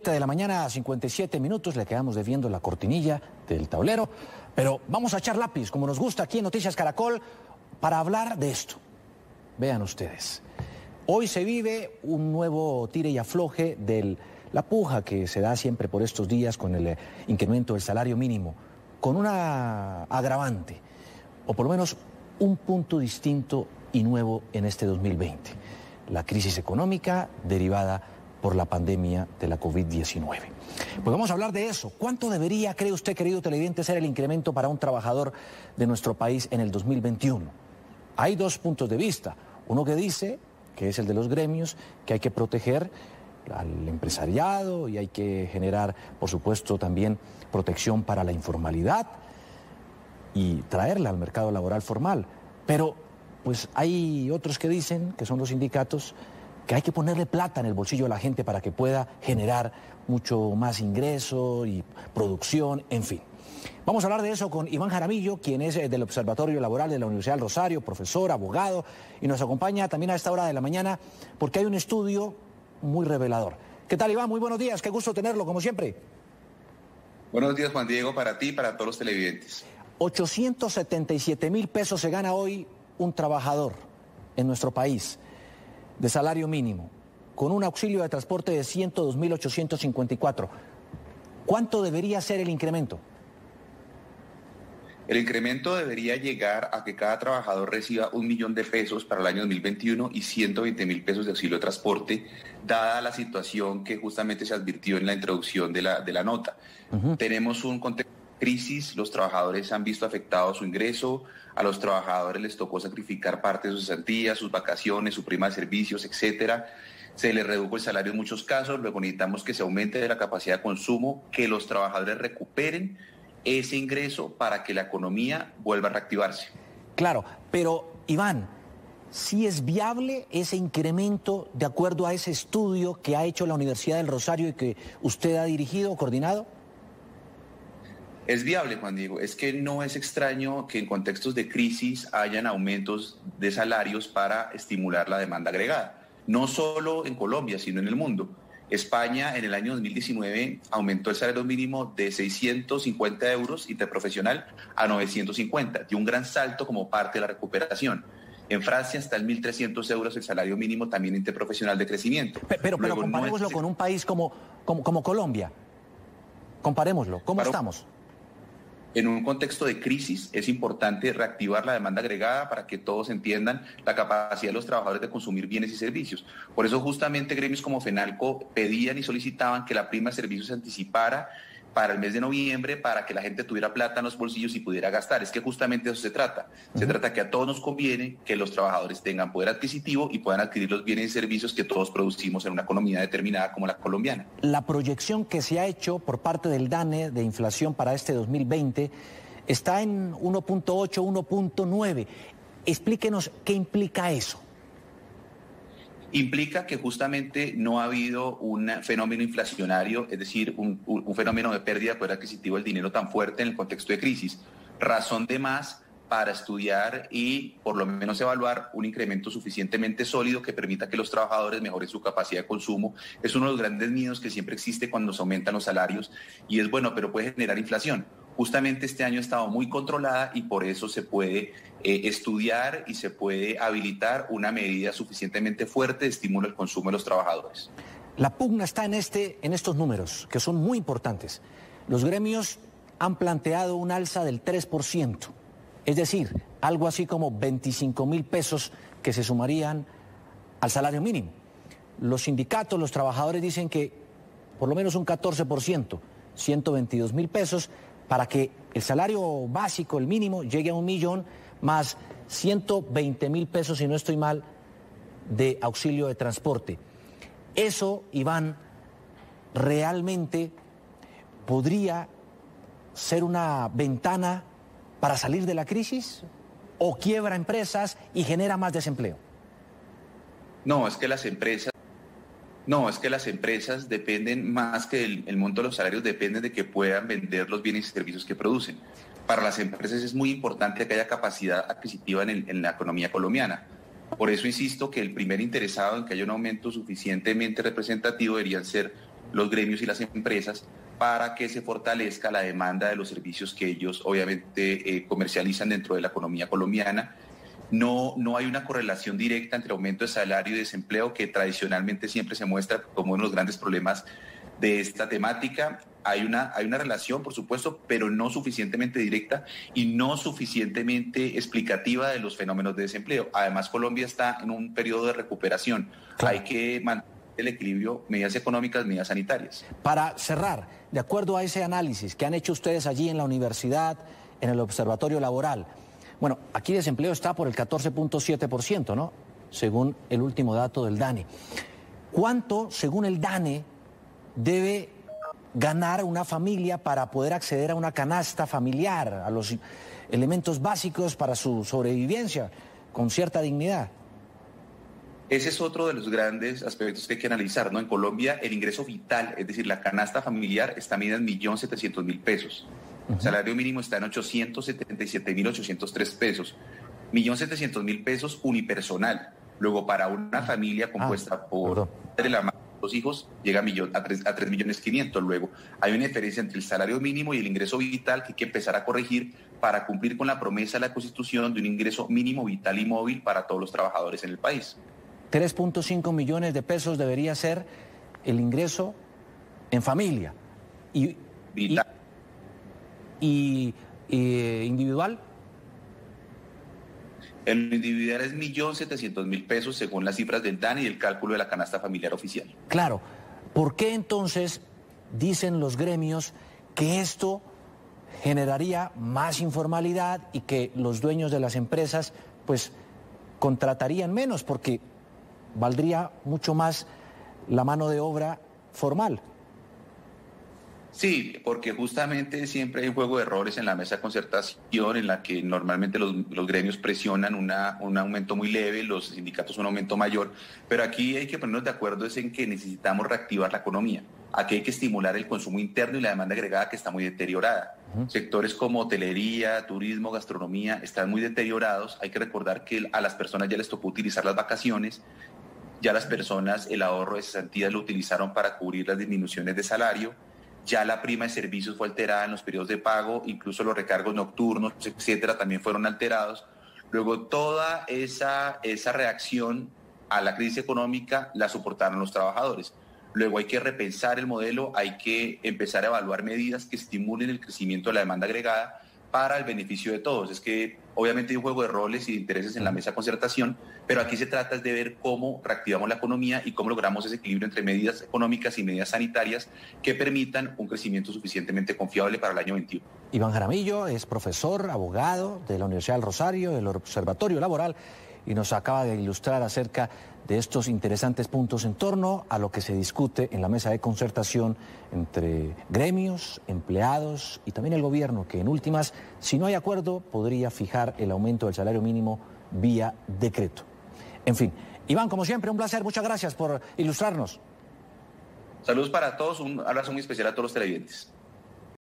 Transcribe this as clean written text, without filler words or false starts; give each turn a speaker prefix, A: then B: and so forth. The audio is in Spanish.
A: De la mañana, 57 minutos, le quedamos debiendo la cortinilla del tablero, pero vamos a echar lápiz, como nos gusta aquí en Noticias Caracol, para hablar de esto. Vean ustedes, hoy se vive un nuevo tire y afloje de la puja que se da siempre por estos días con el incremento del salario mínimo, con una agravante, o por lo menos un punto distinto y nuevo en este 2020, la crisis económica derivada por la pandemia de la COVID-19. Pues vamos a hablar de eso. ¿Cuánto debería, cree usted, querido televidente, ser el incremento para un trabajador de nuestro país en el 2021? Hay dos puntos de vista. Uno que dice, que es el de los gremios, que hay que proteger al empresariado y hay que generar, por supuesto, también protección para la informalidad y traerla al mercado laboral formal. Pero, pues hay otros que dicen, que son los sindicatos, que hay que ponerle plata en el bolsillo a la gente para que pueda generar mucho más ingreso y producción, en fin. Vamos a hablar de eso con Iván Jaramillo, quien es del Observatorio Laboral de la Universidad del Rosario, profesor, abogado, y nos acompaña también a esta hora de la mañana porque hay un estudio muy revelador. ¿Qué tal, Iván? Muy buenos días, qué gusto tenerlo, como siempre.
B: Buenos días, Juan Diego, para ti y para todos los televidentes.
A: 877,000 pesos se gana hoy un trabajador en nuestro país de salario mínimo, con un auxilio de transporte de 102,854. ¿Cuánto debería ser el incremento?
B: El incremento debería llegar a que cada trabajador reciba 1 millón de pesos para el año 2021 y 120,000 pesos de auxilio de transporte, dada la situación que justamente se advirtió en la introducción de la nota. Tenemos un contexto de crisis, los trabajadores han visto afectado su ingreso, a los trabajadores les tocó sacrificar parte de sus cesantías, sus vacaciones, su prima de servicios, etcétera. Se les redujo el salario en muchos casos, luego necesitamos que se aumente la capacidad de consumo, que los trabajadores recuperen ese ingreso para que la economía vuelva a reactivarse.
A: Claro, pero Iván, ¿sí es viable ese incremento de acuerdo a ese estudio que ha hecho la Universidad del Rosario y que usted ha dirigido o coordinado?
B: Es viable, Juan Diego. Es que no es extraño que en contextos de crisis hayan aumentos de salarios para estimular la demanda agregada. No solo en Colombia, sino en el mundo. España en el año 2019 aumentó el salario mínimo de 650 euros interprofesional a 950, dio un gran salto como parte de la recuperación. En Francia está en 1.300 euros el salario mínimo también interprofesional de crecimiento.
A: Pero comparémoslo con un país como Colombia. Comparémoslo. ¿Cómo estamos?
B: En un contexto de crisis es importante reactivar la demanda agregada para que todos entiendan la capacidad de los trabajadores de consumir bienes y servicios. Por eso justamente gremios como FENALCO pedían y solicitaban que la prima de servicios se anticipara para el mes de noviembre para que la gente tuviera plata en los bolsillos y pudiera gastar. Es que justamente de eso se trata. Se trata que a todos nos conviene que los trabajadores tengan poder adquisitivo y puedan adquirir los bienes y servicios que todos producimos en una economía determinada como la colombiana.
A: La proyección que se ha hecho por parte del DANE de inflación para este 2020 está en 1.8, 1.9. Explíquenos qué implica eso.
B: Implica que justamente no ha habido un fenómeno inflacionario, es decir, un fenómeno de pérdida de poder adquisitivo del dinero tan fuerte en el contexto de crisis. Razón de más para estudiar y por lo menos evaluar un incremento suficientemente sólido que permita que los trabajadores mejoren su capacidad de consumo. Es uno de los grandes miedos que siempre existe cuando se aumentan los salarios y es bueno, pero puede generar inflación. Justamente este año ha estado muy controlada y por eso se puede estudiar y se puede habilitar una medida suficientemente fuerte de estímulo al consumo de los trabajadores.
A: La pugna está en estos números, que son muy importantes. Los gremios han planteado un alza del 3%, es decir, algo así como 25,000 pesos que se sumarían al salario mínimo. Los sindicatos, los trabajadores dicen que por lo menos un 14%, 122,000 pesos, para que el salario básico, el mínimo, llegue a 1 millón más 120,000 pesos, si no estoy mal, de auxilio de transporte. Eso, Iván, realmente podría ser una ventana para salir de la crisis o quiebra empresas y genera más desempleo.
B: No, es que las empresas dependen más que el monto de los salarios, dependen de que puedan vender los bienes y servicios que producen. Para las empresas es muy importante que haya capacidad adquisitiva en la economía colombiana. Por eso insisto que el primer interesado en que haya un aumento suficientemente representativo deberían ser los gremios y las empresas para que se fortalezca la demanda de los servicios que ellos obviamente comercializan dentro de la economía colombiana. No hay una correlación directa entre aumento de salario y desempleo, que tradicionalmente siempre se muestra como uno de los grandes problemas de esta temática. Hay una relación, por supuesto, pero no suficientemente directa y no suficientemente explicativa de los fenómenos de desempleo. Además, Colombia está en un periodo de recuperación. Claro. Hay que mantener el equilibrio, medidas económicas, medidas sanitarias.
A: Para cerrar, de acuerdo a ese análisis que han hecho ustedes allí en la universidad, en el Observatorio Laboral, bueno, aquí desempleo está por el 14.7%, ¿no? Según el último dato del DANE. ¿Cuánto, según el DANE, debe ganar una familia para poder acceder a una canasta familiar, a los elementos básicos para su sobrevivencia con cierta dignidad?
B: Ese es otro de los grandes aspectos que hay que analizar, ¿no? En Colombia el ingreso vital, es decir, la canasta familiar, está medida en 1.700.000 pesos. El salario mínimo está en 877.803 pesos. 1.700.000 pesos unipersonal. Luego, para una familia compuesta por la madre, los hijos, llega a 3.500.000. Luego, hay una diferencia entre el salario mínimo y el ingreso vital que hay que empezar a corregir para cumplir con la promesa de la Constitución de un ingreso mínimo vital y móvil para todos los trabajadores en el país.
A: 3.5 millones de pesos debería ser el ingreso en familia.
B: Vital.
A: ¿Y individual?
B: El individual es 1.700.000 pesos según las cifras del DANE y el cálculo de la canasta familiar oficial.
A: Claro. ¿Por qué entonces dicen los gremios que esto generaría más informalidad y que los dueños de las empresas pues contratarían menos porque valdría mucho más la mano de obra formal?
B: Sí, porque justamente siempre hay un juego de errores en la mesa de concertación en la que normalmente los gremios presionan un aumento muy leve, los sindicatos un aumento mayor, pero aquí hay que ponernos de acuerdo en que necesitamos reactivar la economía. Aquí hay que estimular el consumo interno y la demanda agregada que está muy deteriorada. Sectores como hotelería, turismo, gastronomía están muy deteriorados. Hay que recordar que a las personas ya les tocó utilizar las vacaciones, ya las personas el ahorro de cesantía lo utilizaron para cubrir las disminuciones de salario. Ya la prima de servicios fue alterada en los periodos de pago, incluso los recargos nocturnos, etcétera, también fueron alterados. Luego toda esa reacción a la crisis económica la soportaron los trabajadores. Luego hay que repensar el modelo, hay que empezar a evaluar medidas que estimulen el crecimiento de la demanda agregada para el beneficio de todos. Es que obviamente hay un juego de roles y de intereses en la mesa de concertación, pero aquí se trata de ver cómo reactivamos la economía y cómo logramos ese equilibrio entre medidas económicas y medidas sanitarias que permitan un crecimiento suficientemente confiable para el año 21.
A: Iván Jaramillo es profesor, abogado de la Universidad del Rosario, del Observatorio Laboral, y nos acaba de ilustrar acerca de estos interesantes puntos en torno a lo que se discute en la mesa de concertación entre gremios, empleados y también el gobierno, que en últimas, si no hay acuerdo, podría fijar el aumento del salario mínimo vía decreto. En fin, Iván, como siempre, un placer, muchas gracias por ilustrarnos.
B: Saludos para todos, un abrazo muy especial a todos los televidentes.